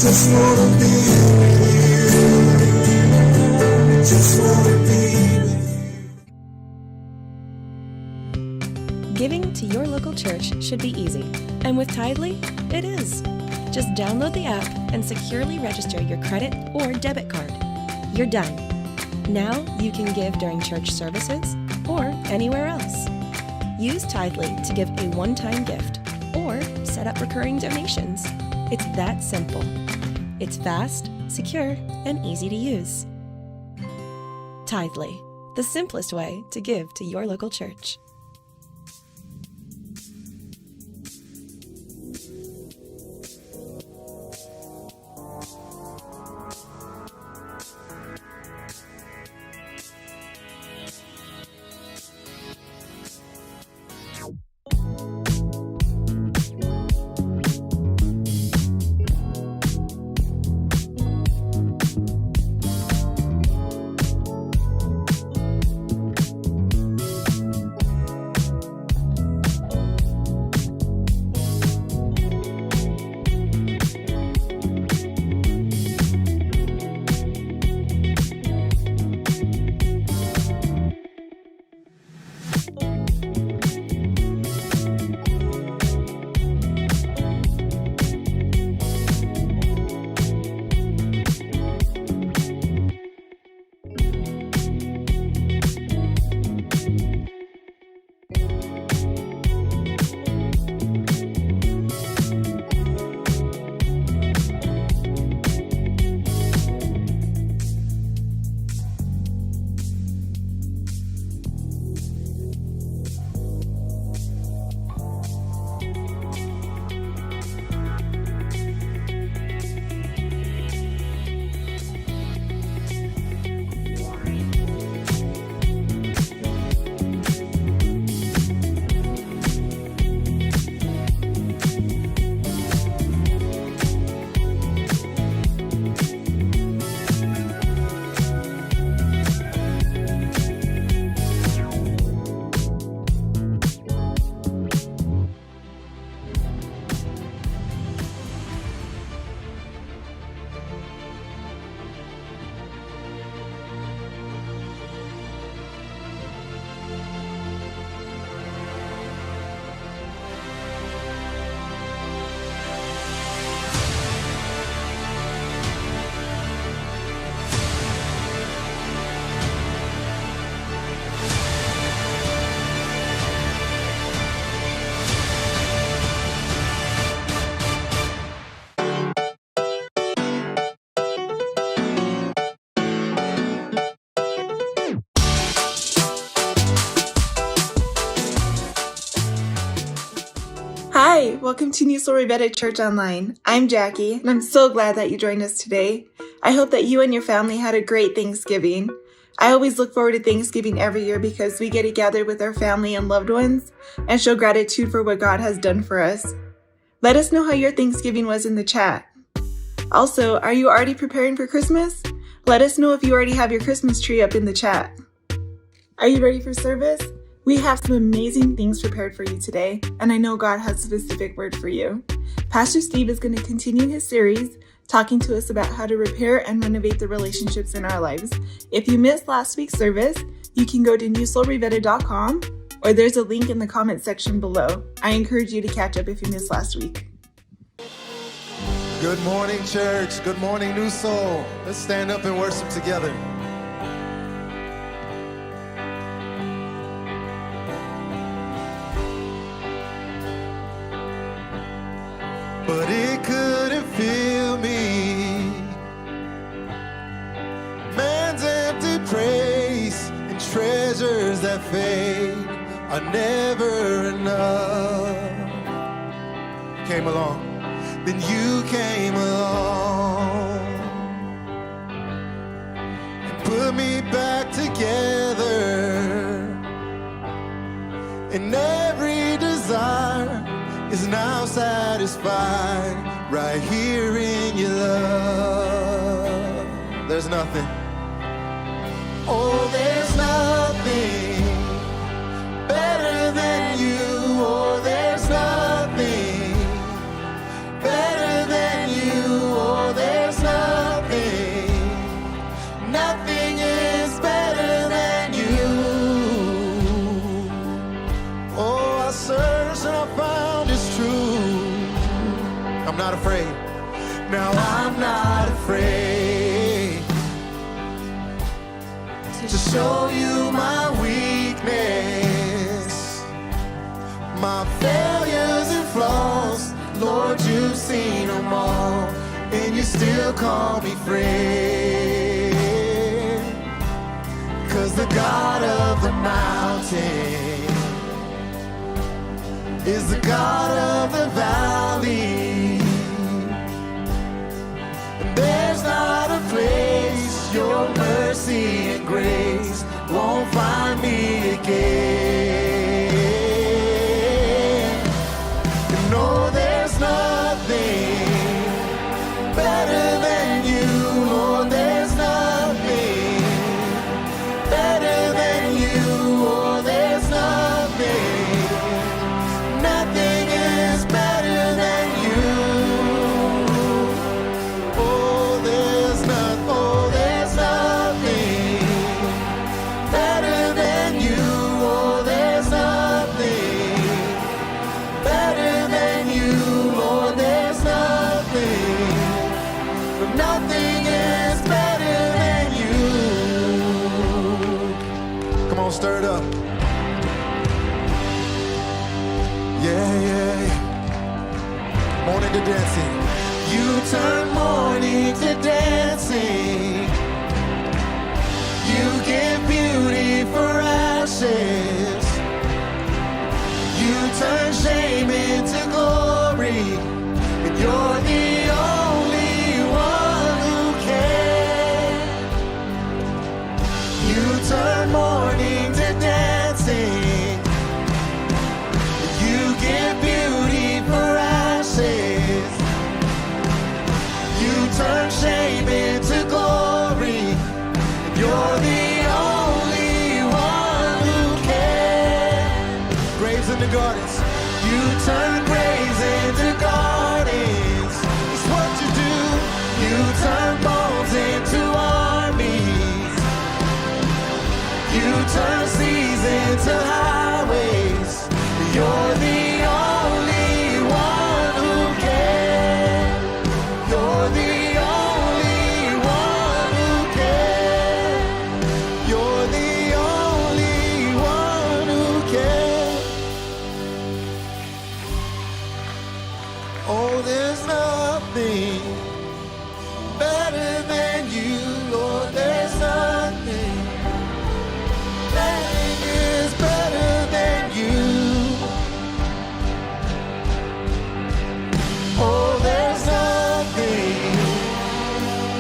Just wanna be with you. Just wanna be with you. Giving to your local church should be easy, and with Tithely, it is. Just download the app and securely register your credit or debit card. You're done. Now you can give during church services or anywhere else. Use Tithely to give a one-time gift or set up recurring donations. It's that simple. It's fast, secure, and easy to use. Tithely, the simplest way to give to your local church. Hi, welcome to Newsoul Ribera Church Online. I'm Jackie, and I'm so glad that you joined us today. I hope that you and your family had a great Thanksgiving. I always look forward to Thanksgiving every year because we get to gather with our family and loved ones and show gratitude for what God has done for us. Let us know how your Thanksgiving was in the chat. Also, are you already preparing for Christmas? Let us know if you already have your Christmas tree up in the chat. Are you ready for service? We have some amazing things prepared for you today, and I know God has a specific word for you. Pastor Steve is going to continue his series talking to us about how to repair and renovate the relationships in our lives. If you missed last week's service, you can go to newsoulribera.com, or there's a link in the comment section below. I encourage you to catch up if you missed last week. Good morning, church. Good morning, Newsoul. Let's stand up and worship together. But it couldn't fill me. Man's empty praise and treasures that fade are never enough. Came along, then you came along and put me back together. And every desire is now satisfied right here in your love. There's nothing. Oh, there's nothing better than you. Oh, there's nothing better than you. Oh, Now I'm not afraid to show you my weakness, my failures and flaws. Lord, you've seen them all, and you still call me friend. 'Cause the God of the mountain is the God of the valley. And there's not a place your mercy and grace won't find me again. And no, there's nothing better than you, Lord. There's nothing better than you, oh, there's nothing. Nothing is better than you. Oh, there's nothing better than you. Oh, there's nothing better than you. Lord, there's nothing. But nothing is better than you. Come on, stir it up. Yeah. Morning to dancing. You turn mourning to dancing. You give beauty for ashes. You turn shame into glory. And you're the only one who can. You turn mourning to dancing. You give beauty for ashes. You turn shame into glory. You're the only one who can. Graves into gardens. You turn graves into gardens. It's what you do. You turn bones into armies. You turn seas into highways. You're the only one who can. You're the only one who can. You're the only one who can. Oh, there's nothing better than you, Lord. There's nothing. Nothing is better than you. Oh, there's nothing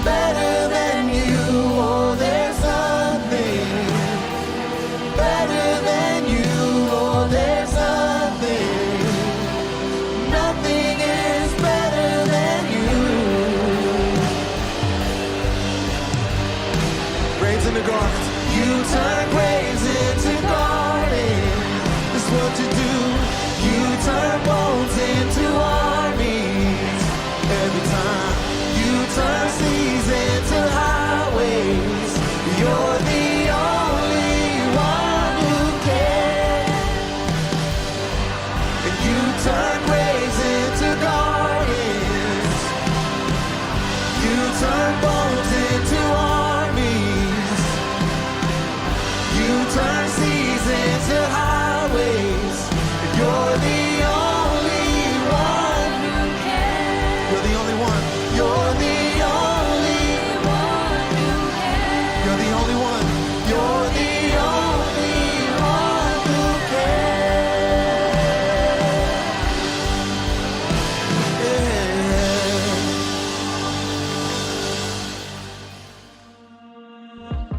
better than you. Oh, there's nothing better than you. Oh, there's nothing. Nothing is better than you. Graves in the gardens. You turn graves into gardens. That's what you do. You turn bones into armies. Every time you turn seas into highways. You're the only one who can. And you turn graves into gardens. You turn bones into armies. You turn seas into highways. And you're the only one who can. You're the only one. You're the only one who can. You're the only one. You're the only one who can.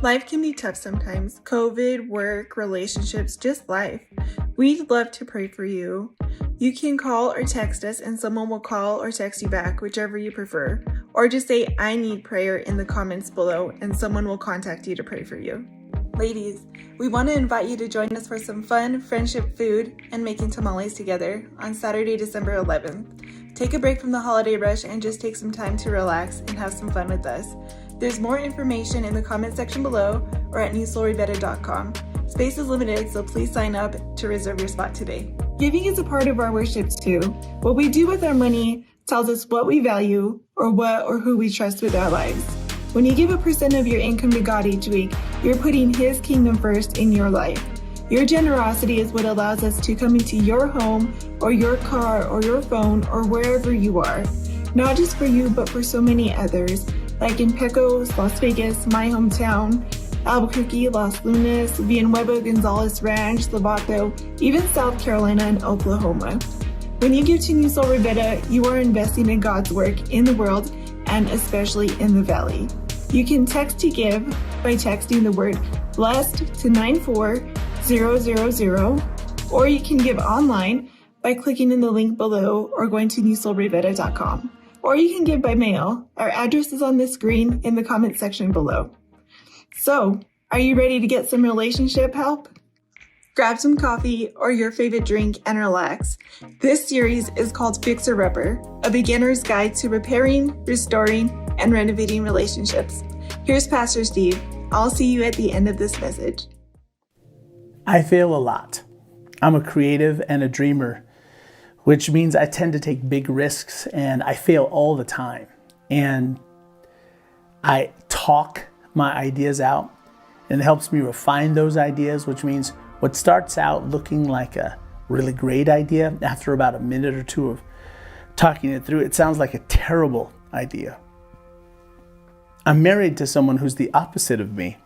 Life can be tough sometimes. COVID, work, relationships, just life. We'd love to pray for you. You can call or text us and someone will call or text you back, whichever you prefer. Or just say, I need prayer in the comments below and someone will contact you to pray for you. Ladies, we want to invite you to join us for some fun friendship food and making tamales together on Saturday, December 11th. Take a break from the holiday rush and just take some time to relax and have some fun with us. There's more information in the comment section below or at newsoulribera.com. Space is limited, so please sign up to reserve your spot today. Giving is a part of our worship too. What we do with our money tells us what we value or what or who we trust with our lives. When you give 1% of your income to God each week, you're putting His kingdom first in your life. Your generosity is what allows us to come into your home or your car or your phone or wherever you are. Not just for you, but for so many others, like in Pecos, Las Vegas, my hometown, Albuquerque, Los Lunas, Villanueva, Gonzales Ranch, Lovato, even South Carolina and Oklahoma. When you give to Newsoul Ribera, you are investing in God's work in the world and especially in the Valley. You can text to give by texting the word blessed to 94000, or you can give online by clicking in the link below or going to newsoulribera.com. Or you can give by mail. Our address is on the screen in the comment section below. So, are you ready to get some relationship help? Grab some coffee or your favorite drink and relax. This series is called Fixer Upper, a beginner's guide to repairing, restoring, and renovating relationships. Here's Pastor Steve. I'll see you at the end of this message. I fail a lot. I'm a creative and a dreamer, which means I tend to take big risks and I fail all the time. And I talk my ideas out and it helps me refine those ideas, which means what starts out looking like a really great idea, after about a minute or two of talking it through, it sounds like a terrible idea. I'm married to someone who's the opposite of me.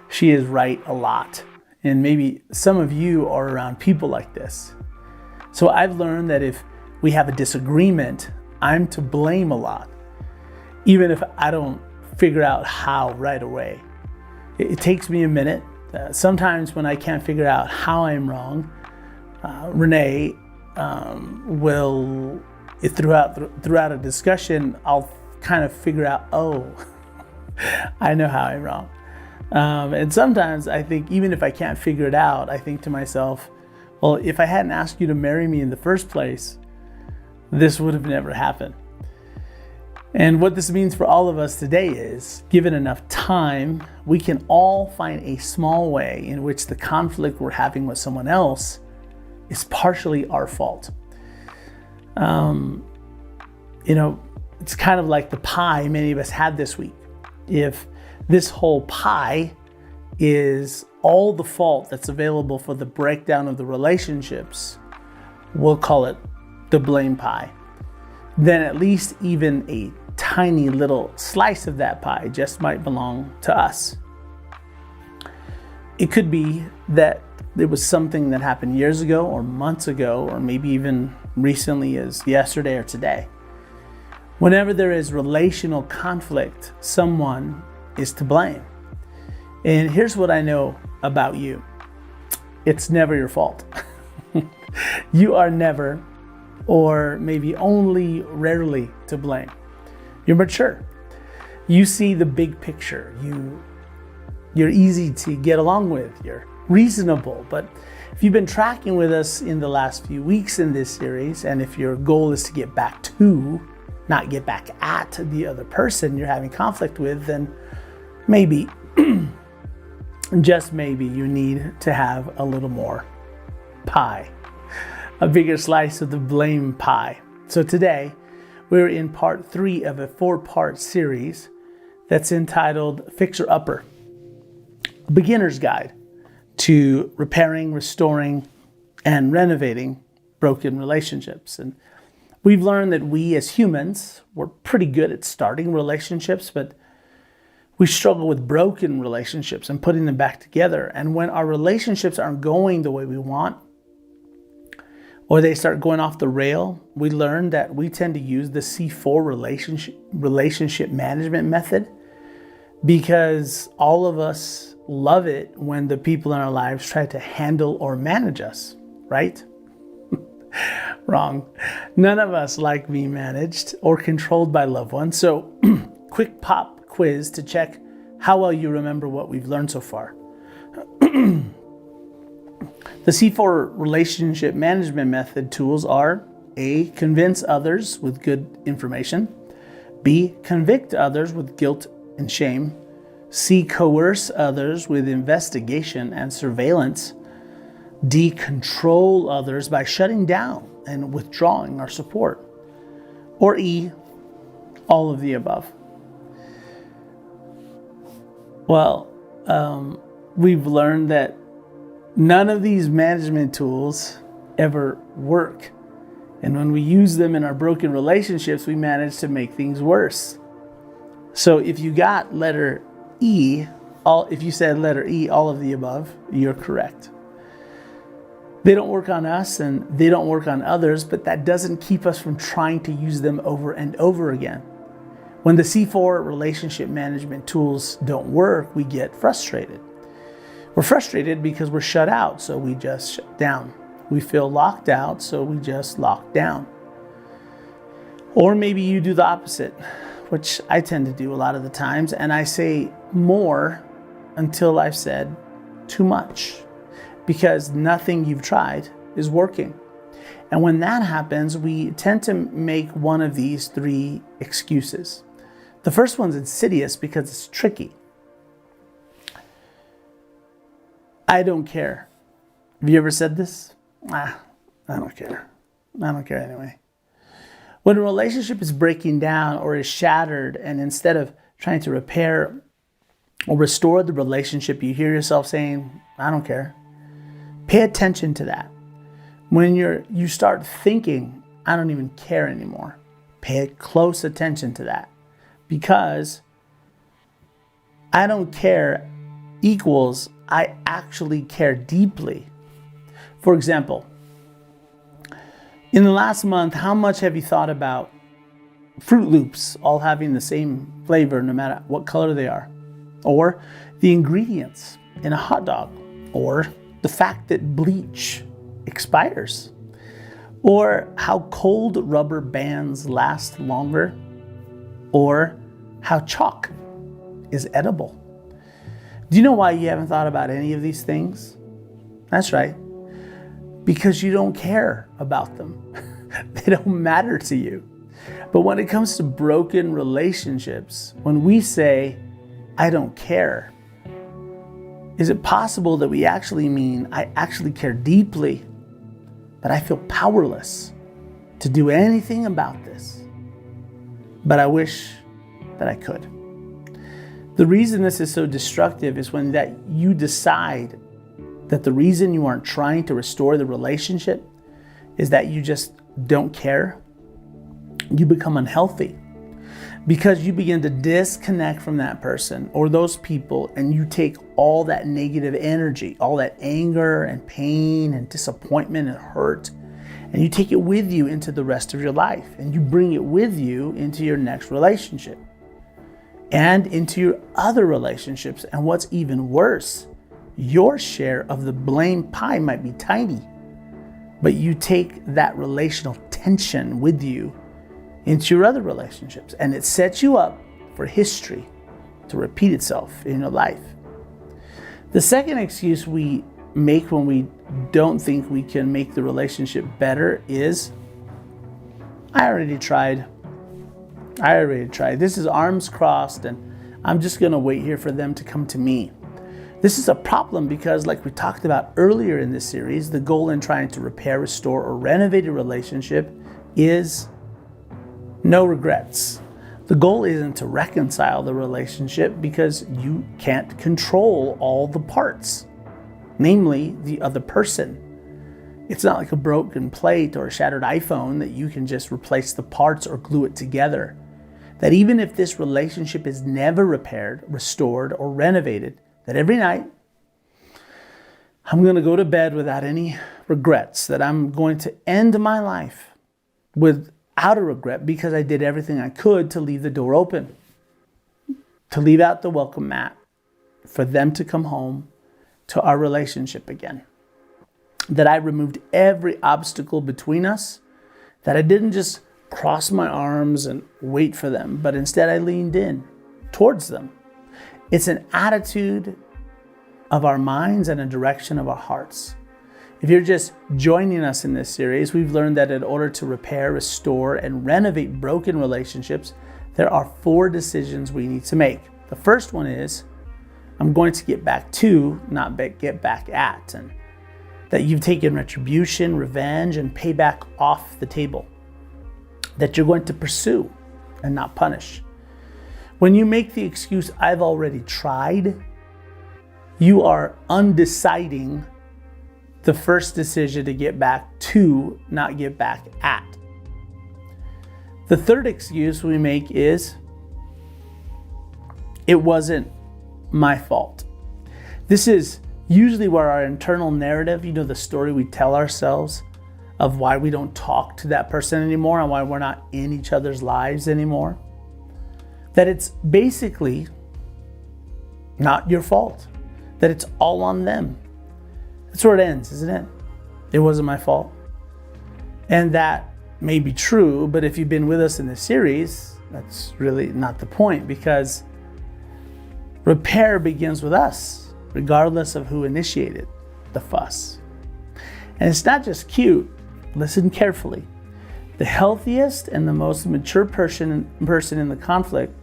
She is right a lot. And maybe some of you are around people like this. So I've learned that if we have a disagreement, I'm to blame a lot, even if I don't figure out how right away. It takes me a minute. Sometimes when I can't figure out how I'm wrong, Renee will, throughout a discussion, I'll kind of figure out, oh, I know how I'm wrong. And sometimes I think, even if I can't figure it out, I think to myself, well, if I hadn't asked you to marry me in the first place, this would have never happened. And what this means for all of us today is, given enough time, we can all find a small way in which the conflict we're having with someone else is partially our fault. It's kind of like the pie many of us had this week. If this whole pie is all the fault that's available for the breakdown of the relationships, we'll call it the blame pie. Then at least even a tiny little slice of that pie just might belong to us. It could be that there was something that happened years ago or months ago, or maybe even recently as yesterday or today. Whenever there is relational conflict, someone is to blame. And here's what I know about you. It's never your fault. You are never, or maybe only rarely, to blame. You're mature. You see the big picture. You're easy to get along with. You're reasonable. But if you've been tracking with us in the last few weeks in this series, and if your goal is to get back to, not get back at the other person you're having conflict with, then maybe, just maybe, you need to have a little more pie, a bigger slice of the blame pie. So today, we're in part 3 of a 4-part series that's entitled Fixer Upper, a beginner's guide to repairing, restoring, and renovating broken relationships. And we've learned that we as humans, we're pretty good at starting relationships, but we struggle with broken relationships and putting them back together. And when our relationships aren't going the way we want, or they start going off the rail, we learn that we tend to use the C4 relationship management method, because all of us love it when the people in our lives try to handle or manage us, right? Wrong. None of us like being managed or controlled by loved ones. So quick pop quiz to check how well you remember what we've learned so far. The C4 relationship management method tools are: A, convince others with good information; B, convict others with guilt and shame; C, coerce others with investigation and surveillance; D, control others by shutting down and withdrawing our support; Or E, all of the above? Well, we've learned that none of these management tools ever work. And when we use them in our broken relationships, we manage to make things worse. So if you got letter E, if you said letter E, all of the above, you're correct. They don't work on us and they don't work on others, but that doesn't keep us from trying to use them over and over again. When the C4 relationship management tools don't work, we get frustrated. We're frustrated because we're shut out, so we just shut down. We feel locked out, so we just lock down. Or maybe you do the opposite, which I tend to do a lot of the times, and I say more until I've said too much, because nothing you've tried is working. And when that happens, we tend to make one of these three excuses. The first one's insidious because it's tricky. I don't care. Have you ever said this? I don't care. I don't care anyway. When a relationship is breaking down or is shattered, and instead of trying to repair or restore the relationship, you hear yourself saying, I don't care. Pay attention to that. When you start thinking, I don't even care anymore, pay close attention to that. Because I don't care equals I actually care deeply. For example, in the last month, how much have you thought about Fruit Loops all having the same flavor no matter what color they are? Or the ingredients in a hot dog? Or the fact that bleach expires? Or how cold rubber bands last longer? Or how chalk is edible? Do you know why you haven't thought about any of these things? That's right. Because you don't care about them. They don't matter to you. But when it comes to broken relationships, when we say, I don't care, is it possible that we actually mean, I actually care deeply, but I feel powerless to do anything about this? But I wish that I could. The reason this is so destructive is when that you decide that the reason you aren't trying to restore the relationship is that you just don't care. You become unhealthy because you begin to disconnect from that person or those people, and you take all that negative energy, all that anger and pain and disappointment and hurt, and you take it with you into the rest of your life, and you bring it with you into your next relationship and into your other relationships. And what's even worse, your share of the blame pie might be tiny, but you take that relational tension with you into your other relationships, and it sets you up for history to repeat itself in your life. The second excuse we make when we don't think we can make the relationship better is, I already tried. This is arms crossed, and I'm just going to wait here for them to come to me. This is a problem because, like we talked about earlier in this series, the goal in trying to repair, restore, or renovate a relationship is no regrets. The goal isn't to reconcile the relationship because you can't control all the parts, namely the other person. It's not like a broken plate or a shattered iPhone that you can just replace the parts or glue it together. That even if this relationship is never repaired, restored, or renovated, that every night I'm going to go to bed without any regrets, that I'm going to end my life without a regret because I did everything I could to leave the door open, to leave out the welcome mat, for them to come home to our relationship again. That I removed every obstacle between us, that I didn't just cross my arms and wait for them, but instead I leaned in towards them. It's an attitude of our minds and a direction of our hearts. If you're just joining us in this series, we've learned that in order to repair, restore, and renovate broken relationships, there are 4 decisions we need to make. The first one is, I'm going to get back to, not get back at, and that you've taken retribution, revenge, and payback off the table. that you're going to pursue and not punish. When you make the excuse, I've already tried, you are undeciding the first decision to get back to, not get back at. The third excuse we make is, it wasn't my fault. This is usually where our internal narrative, the story we tell ourselves of why we don't talk to that person anymore and why we're not in each other's lives anymore, that it's basically not your fault, that it's all on them. That's where it ends, isn't it? It wasn't my fault. And that may be true, but if you've been with us in this series, that's really not the point, because repair begins with us, regardless of who initiated the fuss. And it's not just cute. Listen carefully. The healthiest and the most mature person in the conflict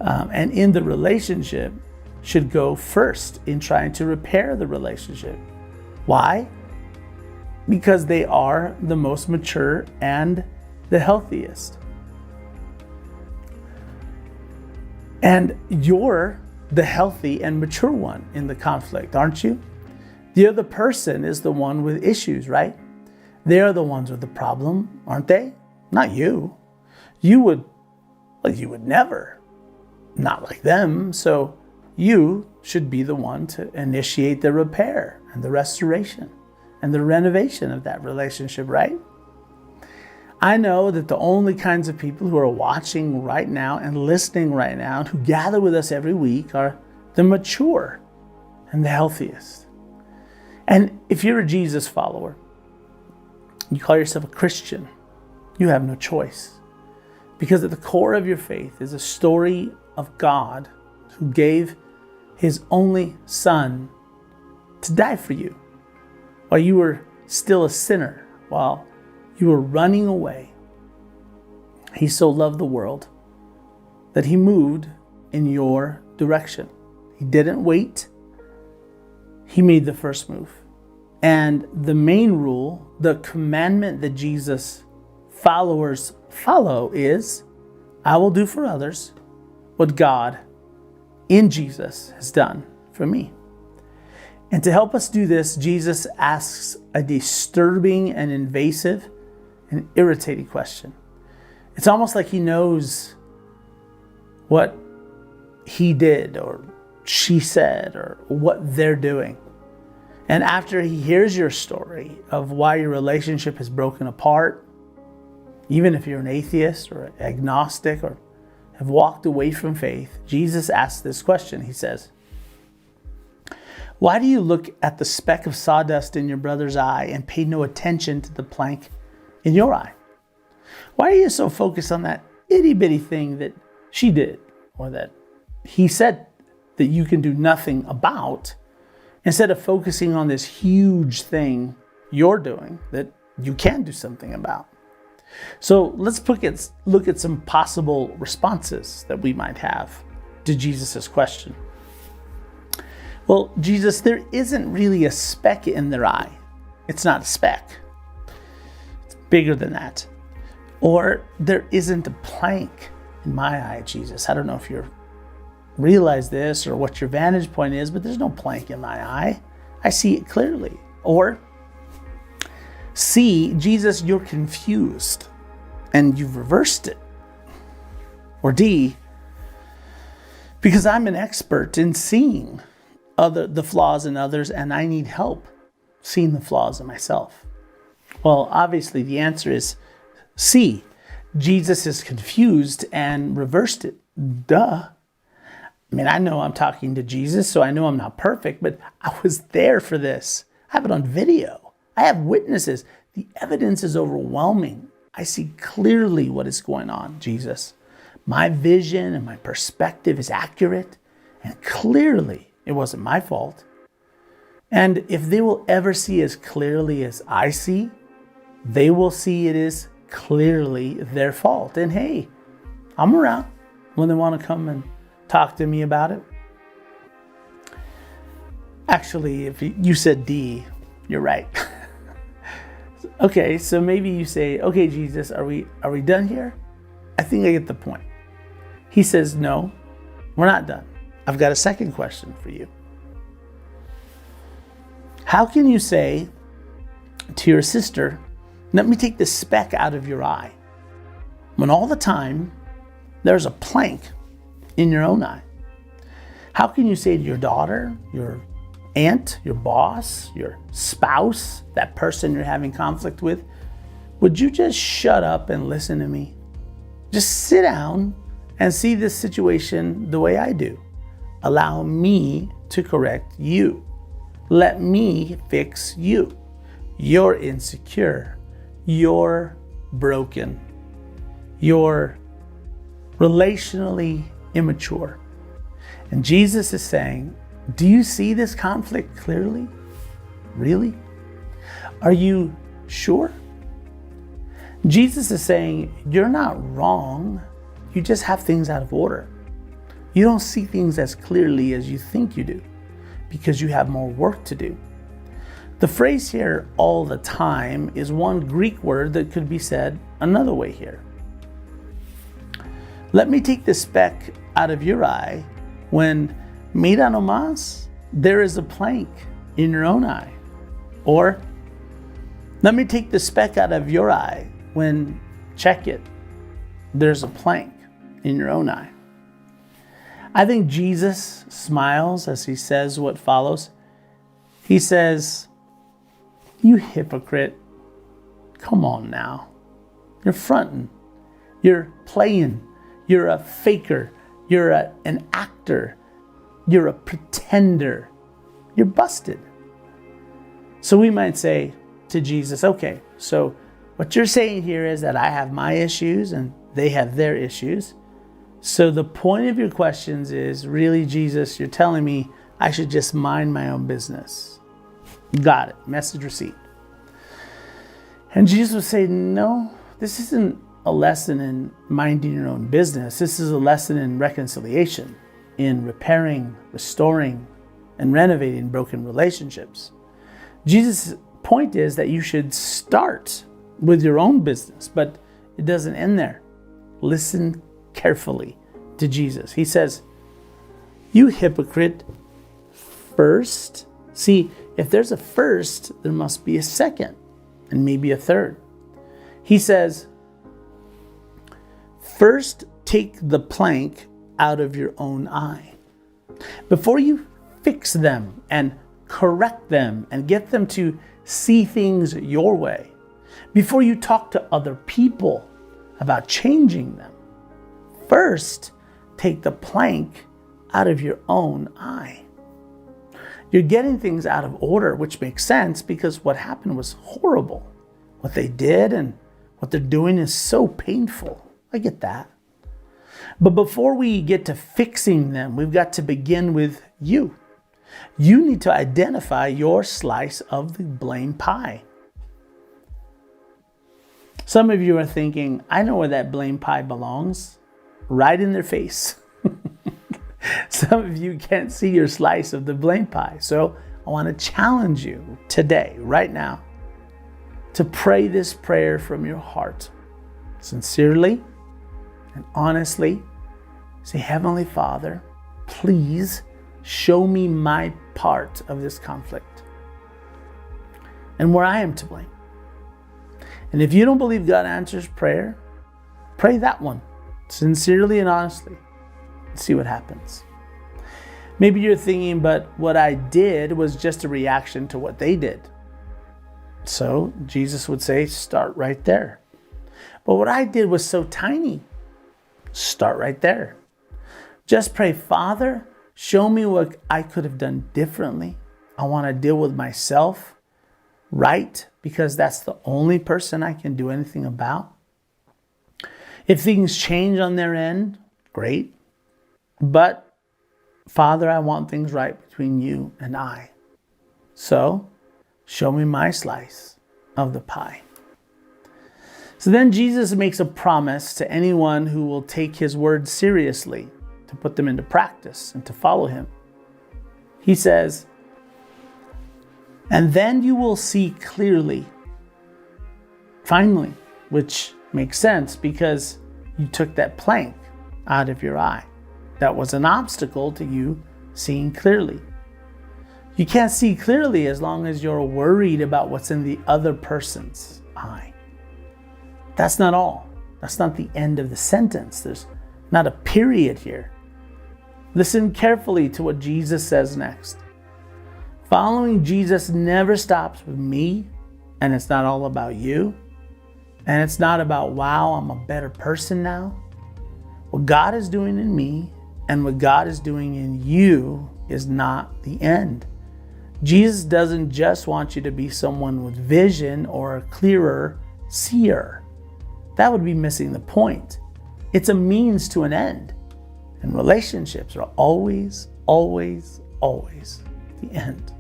and in the relationship should go first in trying to repair the relationship. Why? Because they are the most mature and the healthiest. And you're the healthy and mature one in the conflict, aren't you? The other person is the one with issues, right? They're the ones with the problem, aren't they? Not you. You would never. Not like them. So you should be the one to initiate the repair and the restoration and the renovation of that relationship, right? I know that the only kinds of people who are watching right now and listening right now and who gather with us every week are the mature and the healthiest. And if you're a Jesus follower, you call yourself a Christian, you have no choice. Because at the core of your faith is a story of God who gave his only son to die for you while you were still a sinner, while you were running away. He so loved the world that he moved in your direction. He didn't wait. He made the first move. And the main rule, the commandment that Jesus' followers follow is, I will do for others what God in Jesus has done for me. And to help us do this, Jesus asks a disturbing and invasive and irritating question. It's almost like he knows what he did or she said or what they're doing. And after he hears your story of why your relationship has broken apart, even if you're an atheist or agnostic or have walked away from faith, Jesus asks this question. He says, why do you look at the speck of sawdust in your brother's eye and pay no attention to the plank in your eye? Why are you so focused on that itty bitty thing that she did or that he said that you can do nothing about, instead of focusing on this huge thing you're doing that you can do something about? So let's look at some possible responses that we might have to Jesus' question. Well, Jesus, there isn't really a speck in their eye. It's not a speck. It's bigger than that. Or there isn't a plank in my eye, Jesus. I don't know if you realize this or what your vantage point is, but there's no plank in my eye. I see it clearly. Or C, Jesus, you're confused and you've reversed it. Or D, because I'm an expert in seeing the flaws in others and I need help seeing the flaws in myself. Well, obviously the answer is C. Jesus is confused and reversed it. Duh. I mean, I know I'm talking to Jesus, so I know I'm not perfect, but I was there for this. I have it on video. I have witnesses. The evidence is overwhelming. I see clearly what is going on, Jesus. My vision and my perspective is accurate, and clearly it wasn't my fault. And if they will ever see as clearly as I see, they will see it is clearly their fault. And hey, I'm around when they want to come and talk to me about it. Actually, if you said D, you're right. Okay, so maybe you say, okay, Jesus, are we done here? I think I get the point. He says, no, we're not done. I've got a second question for you. How can you say to your sister, let me take the speck out of your eye, when all the time there's a plank in your own eye? How can you say to your daughter, your aunt, your boss, your spouse, that person you're having conflict with, would you just shut up and listen to me? Just sit down and see this situation the way I do. Allow me to correct you. Let me fix you. You're insecure. You're broken. You're relationally immature. And Jesus is saying, do you see this conflict clearly? Really? Are you sure? Jesus is saying, you're not wrong. You just have things out of order. You don't see things as clearly as you think you do because you have more work to do. The phrase here, all the time, is one Greek word that could be said another way here. Let me take the speck out of your eye when, mira nomás, there is a plank in your own eye. Or, let me take the speck out of your eye when, check it, there's a plank in your own eye. I think Jesus smiles as he says what follows. He says, you hypocrite, come on now. You're fronting, you're playing, you're a faker, you're an actor, you're a pretender, you're busted. So we might say to Jesus, okay, so what you're saying here is that I have my issues and they have their issues. So the point of your questions is really, Jesus, you're telling me I should just mind my own business. Got it. Message received. And Jesus would say, no, this isn't a lesson in minding your own business. This is a lesson in reconciliation, in repairing, restoring, and renovating broken relationships. Jesus' point is that you should start with your own business, but it doesn't end there. Listen carefully to Jesus. He says, you hypocrite, first. See, if there's a first, there must be a second and maybe a third. He says, first take the plank out of your own eye. Before you fix them and correct them and get them to see things your way, before you talk to other people about changing them, first take the plank out of your own eye. You're getting things out of order, which makes sense because what happened was horrible. What they did and what they're doing is so painful. I get that. But before we get to fixing them, we've got to begin with you. You need to identify your slice of the blame pie. Some of you are thinking, I know where that blame pie belongs. Right in their face. Some of you can't see your slice of the blame pie. So I want to challenge you today, right now, to pray this prayer from your heart. Sincerely and honestly. Say, Heavenly Father, please show me my part of this conflict and where I am to blame. And if you don't believe God answers prayer, pray that one sincerely and honestly and see what happens. Maybe you're thinking, but what I did was just a reaction to what they did. So Jesus would say, start right there. But what I did was so tiny. Start right there. Just pray, Father, show me what I could have done differently. I want to deal with myself right, because that's the only person I can do anything about. If things change on their end, great. But Father, I want things right between you and I. So show me my slice of the pie. So then Jesus makes a promise to anyone who will take his words seriously, to put them into practice and to follow him. He says, and then you will see clearly Finally, which makes sense because you took that plank out of your eye. That was an obstacle to you seeing clearly. You can't see clearly as long as you're worried about what's in the other person's eye. That's not all. That's not the end of the sentence. There's not a period here. Listen carefully to what Jesus says next. Following Jesus never stops with me, and it's not all about you. And it's not about, wow, I'm a better person now. What God is doing in me and what God is doing in you is not the end. Jesus doesn't just want you to be someone with vision or a clearer seer. That would be missing the point. It's a means to an end. And relationships are always, always, always the end.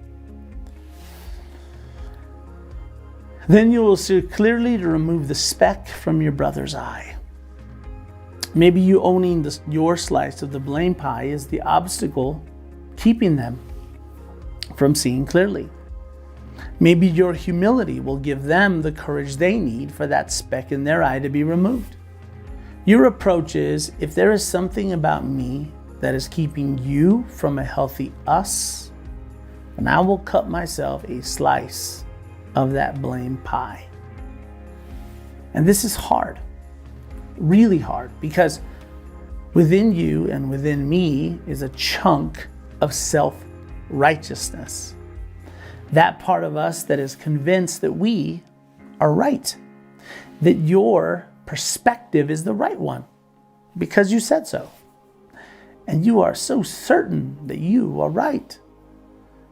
Then you will see clearly to remove the speck from your brother's eye. Maybe you owning your slice of the blame pie is the obstacle keeping them from seeing clearly. Maybe your humility will give them the courage they need for that speck in their eye to be removed. Your approach is, if there is something about me that is keeping you from a healthy us, then I will cut myself a slice of that blame pie. And this is hard, really hard, because within you and within me is a chunk of self-righteousness. That part of us that is convinced that we are right, that your perspective is the right one because you said so. And you are so certain that you are right.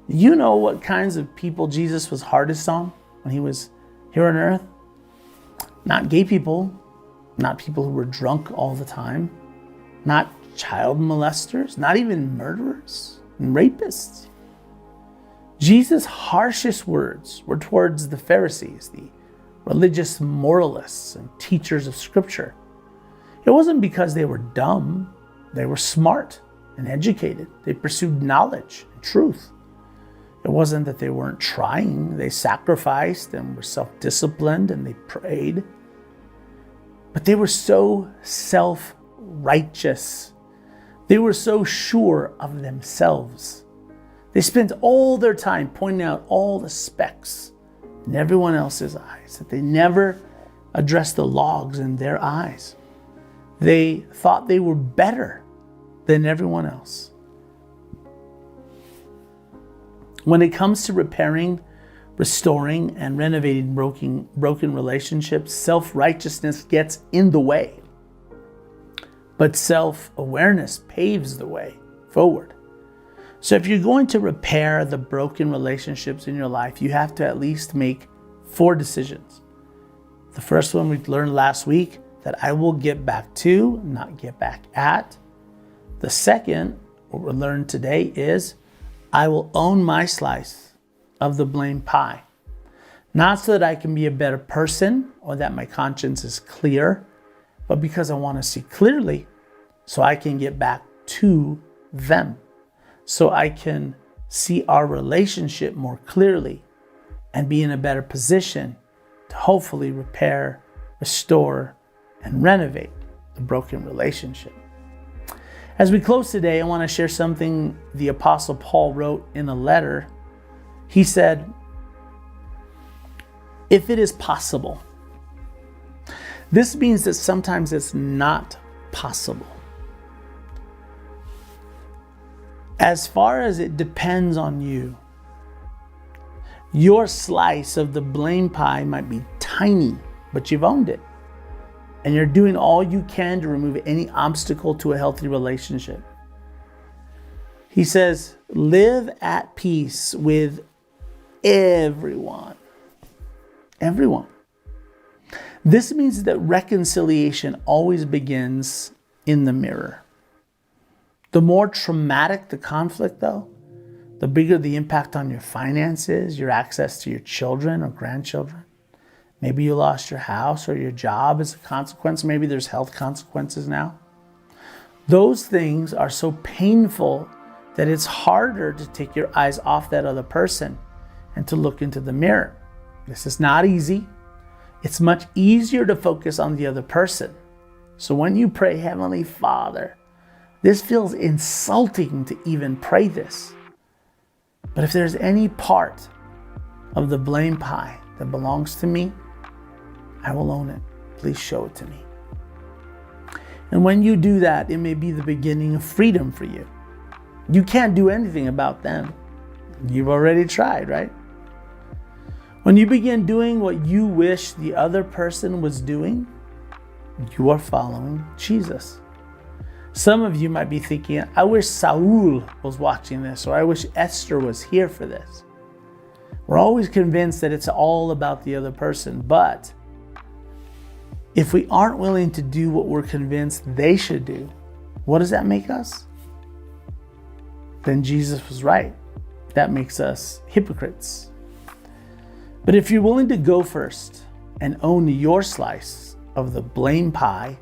You know what kinds of people Jesus was hardest on when he was here on earth? Not gay people, not people who were drunk all the time, not child molesters, not even murderers and rapists. Jesus' harshest words were towards the Pharisees, the religious moralists and teachers of Scripture. It wasn't because they were dumb. They were smart and educated. They pursued knowledge and truth. It wasn't that they weren't trying. They sacrificed and were self-disciplined and they prayed. But they were so self-righteous. They were so sure of themselves. They spent all their time pointing out all the specks in everyone else's eyes, that they never addressed the logs in their eyes. They thought they were better than everyone else. When it comes to repairing, restoring, and renovating broken relationships, self-righteousness gets in the way. But self-awareness paves the way forward. So if you're going to repair the broken relationships in your life, you have to at least make 4 decisions. The first one we learned last week, that I will get back to, not get back at. The second, what we learned today, is I will own my slice of the blame pie. Not so that I can be a better person or that my conscience is clear, but because I want to see clearly so I can get back to them. So I can see our relationship more clearly and be in a better position to hopefully repair, restore, and renovate the broken relationship. As we close today, I want to share something the Apostle Paul wrote in a letter. He said, if it is possible. This means that sometimes it's not possible. As far as it depends on you, your slice of the blame pie might be tiny, but you've owned it. And you're doing all you can to remove any obstacle to a healthy relationship. He says, live at peace with everyone. Everyone. This means that reconciliation always begins in the mirror. The more traumatic the conflict, though, the bigger the impact on your finances, your access to your children or grandchildren. Maybe you lost your house or your job as a consequence. Maybe there's health consequences now. Those things are so painful that it's harder to take your eyes off that other person and to look into the mirror. This is not easy. It's much easier to focus on the other person. So when you pray, Heavenly Father, this feels insulting to even pray this. But if there's any part of the blame pie that belongs to me, I will own it. Please show it to me. And when you do that, it may be the beginning of freedom for you. You can't do anything about them. You've already tried, right? When you begin doing what you wish the other person was doing, you are following Jesus. Some of you might be thinking, I wish Saul was watching this, or I wish Esther was here for this. We're always convinced that it's all about the other person, but if we aren't willing to do what we're convinced they should do, what does that make us? Then Jesus was right. That makes us hypocrites. But if you're willing to go first and own your slice of the blame pie,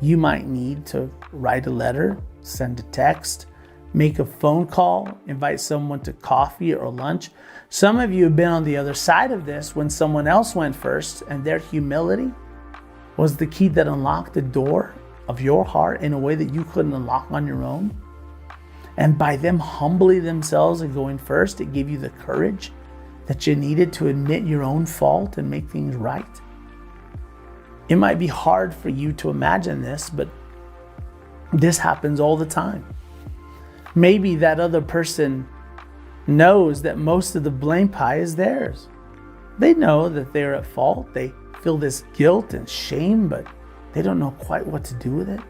you might need to write a letter, send a text, make a phone call, invite someone to coffee or lunch. Some of you have been on the other side of this when someone else went first, and their humility was the key that unlocked the door of your heart in a way that you couldn't unlock on your own. And by them humbling themselves and going first, it gave you the courage that you needed to admit your own fault and make things right. It might be hard for you to imagine this, but this happens all the time. Maybe that other person knows that most of the blame pie is theirs. They know that they're at fault. They feel this guilt and shame, but they don't know quite what to do with it.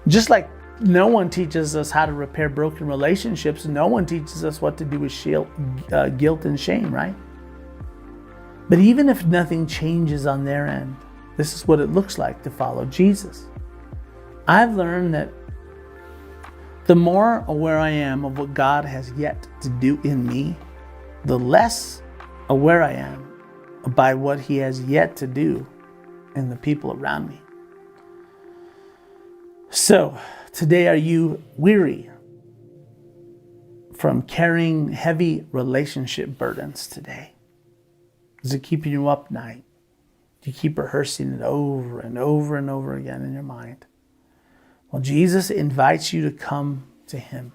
Just like no one teaches us how to repair broken relationships, no one teaches us what to do with guilt and shame, right? But even if nothing changes on their end, this is what it looks like to follow Jesus. I've learned that the more aware I am of what God has yet to do in me, the less aware I am by what He has yet to do in the people around me. So, today, are you weary from carrying heavy relationship burdens today? Is it keeping you up at night? Do you keep rehearsing it over and over and over again in your mind? Well, Jesus invites you to come to Him,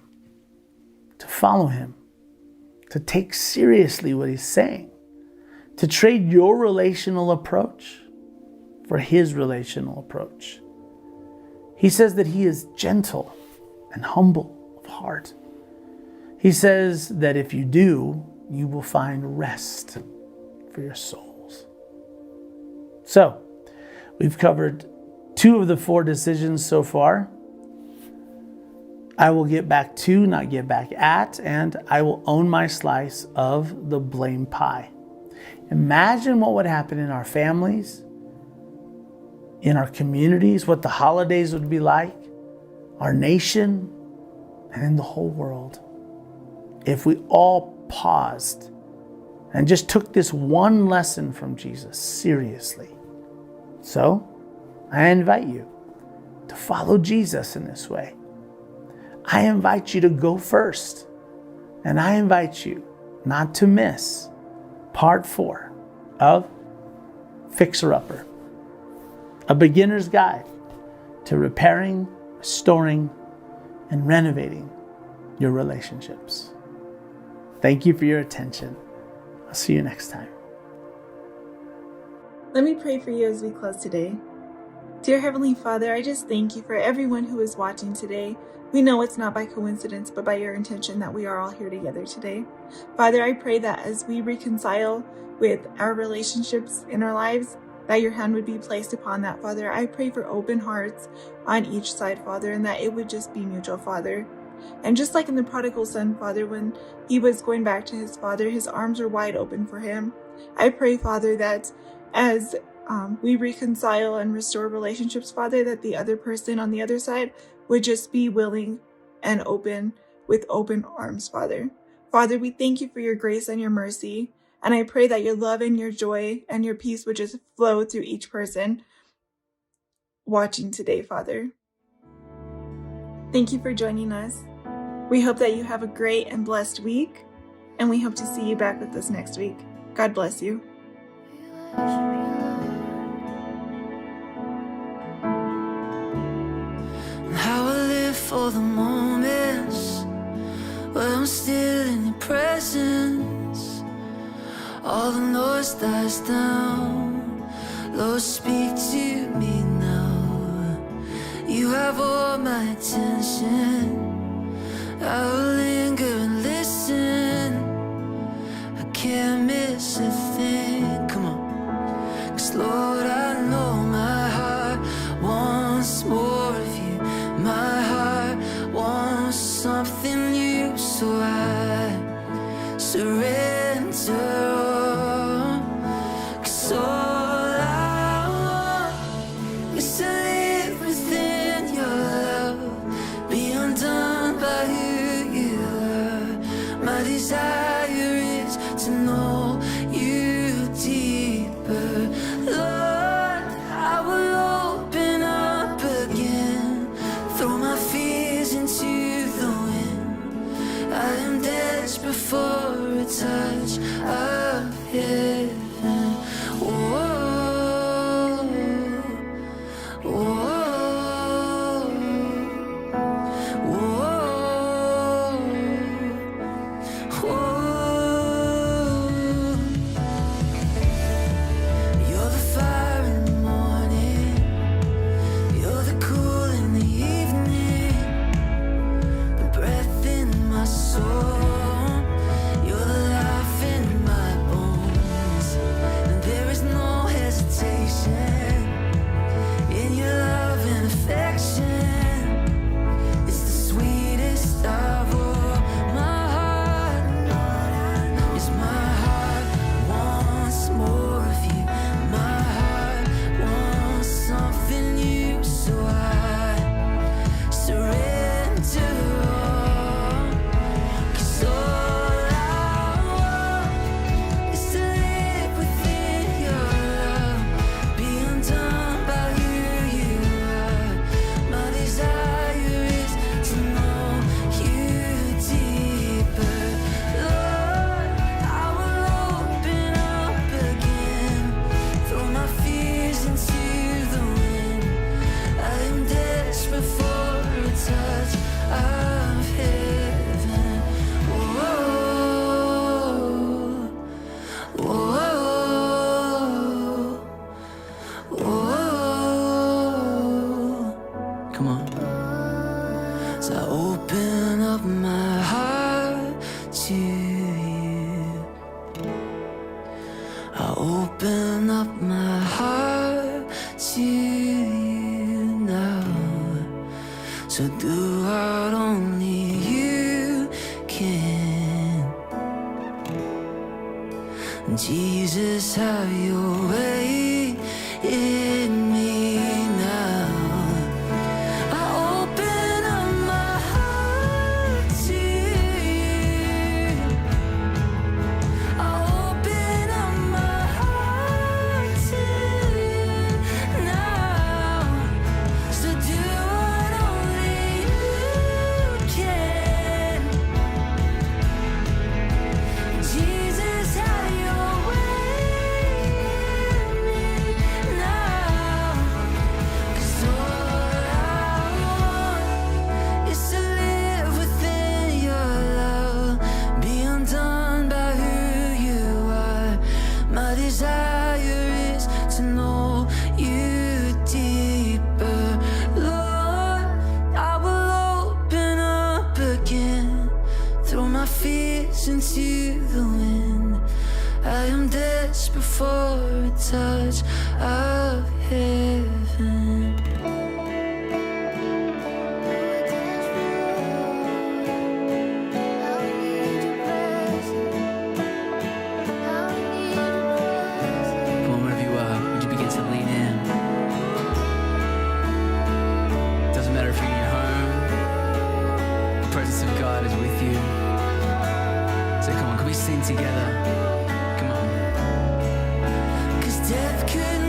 to follow Him, to take seriously what He's saying, to trade your relational approach for His relational approach. He says that He is gentle and humble of heart. He says that if you do, you will find rest for your souls. So, we've covered 2 of the 4 decisions so far. I will get back to, not get back at, and I will own my slice of the blame pie. Imagine what would happen in our families, in our communities, what the holidays would be like, our nation, and in the whole world, if we all paused and just took this one lesson from Jesus seriously. So, I invite you to follow Jesus in this way. I invite you to go first, and I invite you not to miss part 4 of Fixer Upper, a beginner's guide to repairing, restoring, and renovating your relationships. Thank you for your attention. I'll see you next time. Let me pray for you as we close today. Dear Heavenly Father, I just thank you for everyone who is watching today. We know it's not by coincidence, but by your intention that we are all here together today. Father, I pray that as we reconcile with our relationships in our lives, that your hand would be placed upon that, Father. I pray for open hearts on each side, Father, and that it would just be mutual, Father. And just like in the prodigal son, Father, when he was going back to his father, his arms were wide open for him. I pray, Father, that as we reconcile and restore relationships, Father, that the other person on the other side would just be willing and open with open arms, Father. Father, we thank you for your grace and your mercy. And I pray that your love and your joy and your peace would just flow through each person watching today, Father. Thank you for joining us. We hope that you have a great and blessed week, and we hope to see you back with us next week. God bless you. We worship you, Lord. for the moments where I'm still in your presence. All the noise dies down. Lord, speak to me now. You have all my attention. I will linger and listen. I can't miss a thing. Come on. 'Cause Lord, I know my heart wants more of you. My heart wants something new, so I surrender all. 'Cause all I want is to live within your love, be undone by who you are. My desire is to know you deeper. Lord, I will open up again, throw my fears into the wind. I am desperate for a touch of heaven. Whoa, whoa, whoa, whoa. You're the fire in the morning, you're the cool in the evening, the breath in my soul, you're the life in my bones. And there is no hesitation in your love and affection. It's the sweetest of all. My heart wants more of you. My heart wants something new, so I surrender all. 'Cause all I want is to live within your love, be undone by who you are. My desire is to know you deeper. Lord, I will open up again, throw my fears into the wind. I am desperate for a touch of heaven. Whoa, whoa, whoa. Come on. So I open up my heart to you. I open up my heart to you now. So do what only you can. Jesus, have your way in me now. I open up my heart to you. I open up my heart to you now. So do what only you can. Jesus, have your way in me now. 'Cause all I want is to live within your love, be undone by who you are. My desire is to know you deeper. Lord, I will open up again, throw my fears into the wind. I am desperate for a touch of heaven. Come on, wherever you are, would you begin to lean in? Doesn't matter if you're in your home, the presence of God is with you. So come on, can we sing together? Come on. 'Cause death could